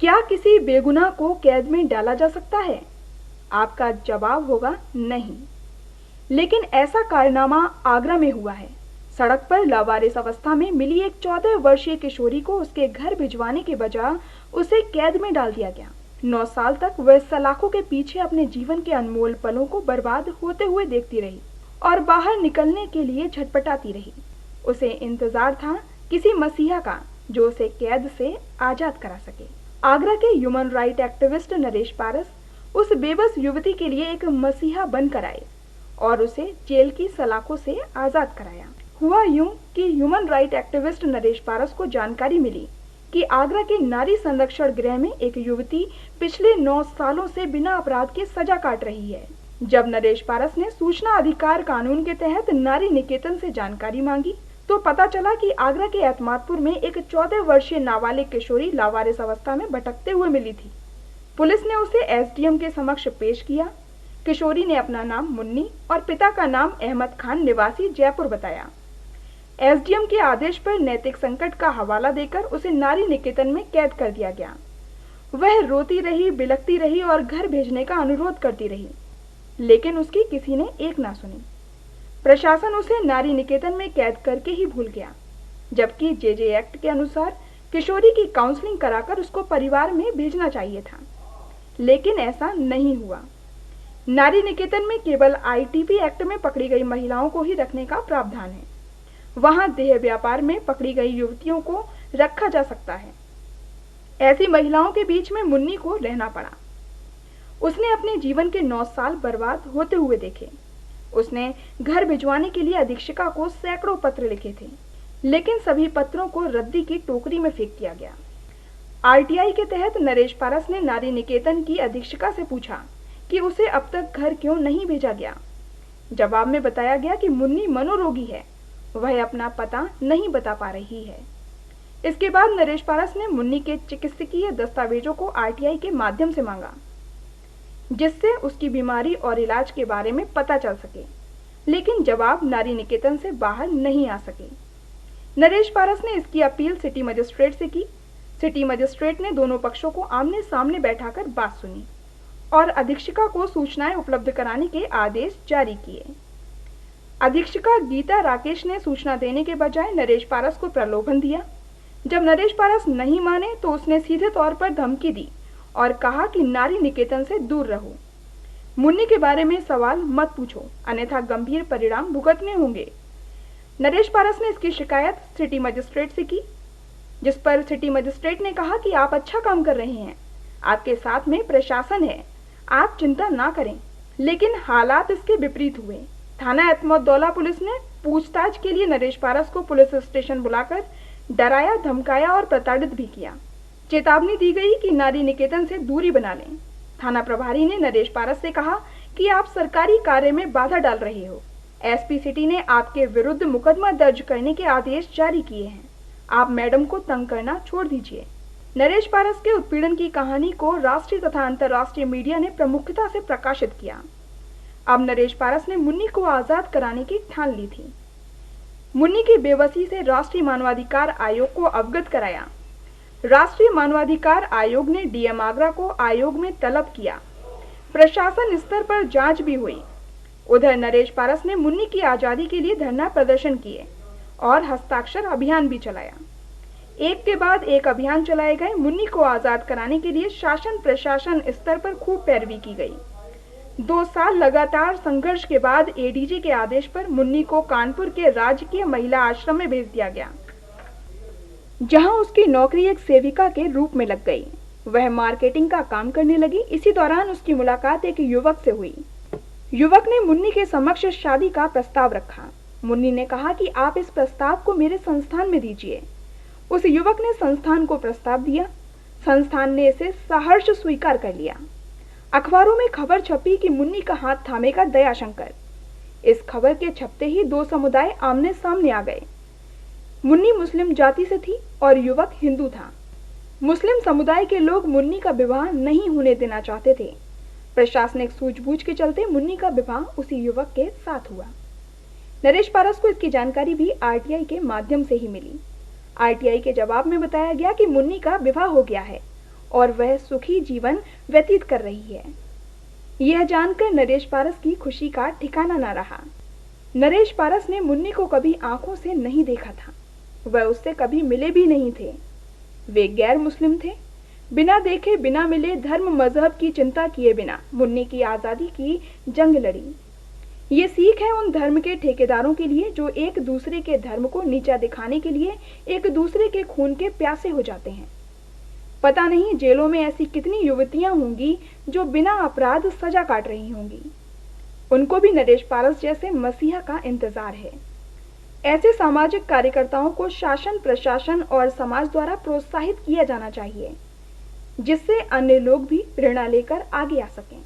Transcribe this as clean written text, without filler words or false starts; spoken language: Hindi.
क्या किसी बेगुनाह को कैद में डाला जा सकता है? आपका जवाब होगा नहीं। लेकिन ऐसा कारनामा आगरा में हुआ है। सड़क पर लावारिस अवस्था में मिली एक 14 वर्षीय किशोरी को उसके घर भिजवाने के बजाय उसे कैद में डाल दिया गया। 9 साल तक वह सलाखों के पीछे अपने जीवन के अनमोल पलों को बर्बाद होते हुए देखती रही और बाहर निकलने के लिए झटपटाती रही। उसे इंतजार था किसी मसीहा का जो उसे कैद से आजाद करा सके। आगरा के ह्यूमन राइट एक्टिविस्ट नरेश पारस उस बेबस युवती के लिए एक मसीहा बनकर आए और उसे जेल की सलाखों से आजाद कराया। हुआ यूं कि ह्यूमन राइट एक्टिविस्ट नरेश पारस को जानकारी मिली कि आगरा के नारी संरक्षण गृह में एक युवती पिछले 9 सालों से बिना अपराध के सजा काट रही है। जब नरेश पारस ने सूचना अधिकार कानून के तहत नारी निकेतन से जानकारी मांगी तो पता चला कि आगरा के एतमादपुर में एक 14 वर्षीय नाबालिग किशोरी लावारिस अवस्था में भटकते हुए मिली थी। पुलिस ने उसे एसडीएम के समक्ष पेश किया। किशोरी ने अपना नाम मुन्नी और पिता का नाम अहमद खान निवासी जयपुर बताया। एसडीएम के आदेश पर नैतिक संकट का हवाला देकर उसे नारी निकेतन में कैद कर दिया गया। वह रोती रही, बिलखती रही और घर भेजने का अनुरोध करती रही, लेकिन उसकी किसी ने एक ना सुनी। प्रशासन उसे नारी निकेतन में कैद करके ही भूल गया, जबकि जेजे एक्ट के अनुसार किशोरी की काउंसलिंग कराकर उसको परिवार में भेजना चाहिए था, लेकिन ऐसा नहीं हुआ। नारी निकेतन में केवल आईटीपी एक्ट में पकड़ी गई महिलाओं को ही रखने का प्रावधान है। वहां देह व्यापार में पकड़ी गई युवतियों को रखा जा सकता है। ऐसी महिलाओं के बीच में मुन्नी को रहना पड़ा। उसने अपने जीवन के 9 साल बर्बाद होते हुए देखे। उसने घर भिजवाने के लिए अधीक्षिका को सैकड़ों पत्र लिखे थे, लेकिन सभी पत्रों को रद्दी की टोकरी में फेंक दिया गया। आरटीआई के तहत नरेश पारस ने नारी निकेतन की अधीक्षिका से पूछा कि उसे अब तक घर क्यों नहीं भेजा गया। जवाब में बताया गया कि मुन्नी मनोरोगी है, वह अपना पता नहीं बता पा रही है। इसके बाद नरेश पारस ने मुन्नी के चिकित्सकीय दस्तावेजों को आरटीआई के माध्यम से मांगा, जिससे उसकी बीमारी और इलाज के बारे में पता चल सके, लेकिन जवाब नारी निकेतन से बाहर नहीं आ सके। नरेश पारस ने इसकी अपील सिटी मजिस्ट्रेट से की। सिटी मजिस्ट्रेट ने दोनों पक्षों को आमने सामने बैठाकर बात सुनी और अधीक्षिका को सूचनाएं उपलब्ध कराने के आदेश जारी किए। अधीक्षिका गीता राकेश ने सूचना देने के बजाय नरेश पारस को प्रलोभन दिया। जब नरेश पारस नहीं माने तो उसने सीधे तौर पर धमकी दी और कहा कि नारी निकेतन से दूर रहो। मुन्नी के बारे में सवाल मत पूछो, अन्यथा गंभीर परिणाम भुगतने होंगे। नरेश पारस ने इसकी शिकायत सिटी मजिस्ट्रेट से की, जिस पर सिटी मजिस्ट्रेट ने कहा कि आप अच्छा काम कर रहे हैं, आपके साथ में प्रशासन है, आप चिंता ना करें। लेकिन हालात इसके विपरीत हुए। थाना एतमादौला पुलिस ने पूछताछ के लिए नरेश पारस को पुलिस स्टेशन बुलाकर डराया, धमकाया और प्रताड़ित भी किया। चेतावनी दी गई कि नारी निकेतन से दूरी बना लें। थाना प्रभारी ने नरेश पारस से कहा कि आप सरकारी कार्य में बाधा डाल रहे हो। एसपी सिटी ने आपके विरुद्ध मुकदमा दर्ज करने के आदेश जारी किए हैं। आप मैडम को तंग करना छोड़ दीजिए। नरेश पारस के उत्पीड़न की कहानी को राष्ट्रीय तथा अंतर्राष्ट्रीय मीडिया ने प्रमुखता से प्रकाशित किया। अब नरेश पारस ने मुन्नी को आजाद कराने की ठान ली थी। मुन्नी की बेबसी से राष्ट्रीय मानवाधिकार आयोग को अवगत कराया। राष्ट्रीय मानवाधिकार आयोग ने डीएम आगरा को आयोग में तलब किया। प्रशासन स्तर पर जांच भी हुई। उधर नरेश पारस ने मुन्नी की आजादी के लिए धरना प्रदर्शन किए और हस्ताक्षर अभियान भी चलाया। एक के बाद एक अभियान चलाए गए। मुन्नी को आजाद कराने के लिए शासन प्रशासन स्तर पर खूब पैरवी की गई। 2 साल लगातार संघर्ष के बाद एडीजी के आदेश पर मुन्नी को कानपुर के राजकीय महिला आश्रम में भेज दिया गया, जहां उसकी नौकरी एक सेविका के रूप में लग गई। वह मार्केटिंग का काम करने लगी। इसी दौरान उसकी मुलाकात एक युवक से हुई। युवक ने मुन्नी के समक्ष शादी का प्रस्ताव रखा। मुन्नी ने कहा कि आप इस प्रस्ताव को मेरे संस्थान में दीजिए। उस युवक ने संस्थान को प्रस्ताव दिया। संस्थान ने इसे सहर्ष स्वीकार कर लिया। अखबारों में खबर छपी कि मुन्नी का हाथ थामेगा दयाशंकर। इस खबर के छपते ही 2 समुदाय आमने सामने आ गए। मुन्नी मुस्लिम जाति से थी और युवक हिंदू था। मुस्लिम समुदाय के लोग मुन्नी का विवाह नहीं होने देना चाहते थे। प्रशासनिक सूझबूझ के चलते मुन्नी का विवाह उसी युवक के साथ हुआ। नरेश पारस को इसकी जानकारी भी आरटीआई के माध्यम से ही मिली। आरटीआई के जवाब में बताया गया कि मुन्नी का विवाह हो गया है और वह सुखी जीवन व्यतीत कर रही है। यह जानकर नरेश पारस की खुशी का ठिकाना न रहा। नरेश पारस ने मुन्नी को कभी आंखों से नहीं देखा था, वह उससे कभी मिले भी नहीं थे। वे गैर मुस्लिम थे। बिना देखे बिना मिले धर्म मजहब की चिंता किए बिना मुन्नी की आज़ादी की जंग लड़ी। ये सीख है उन धर्म के ठेकेदारों के लिए जो एक दूसरे के धर्म को नीचा दिखाने के लिए एक दूसरे के खून के प्यासे हो जाते हैं। पता नहीं जेलों में ऐसी कितनी युवतियां होंगी जो बिना अपराध सजा काट रही होंगी। उनको भी नरेश पारस जैसे मसीहा का इंतजार है। ऐसे सामाजिक कार्यकर्ताओं को शासन, प्रशासन और समाज द्वारा प्रोत्साहित किया जाना चाहिए, जिससे अन्य लोग भी प्रेरणा लेकर आगे आ सकें।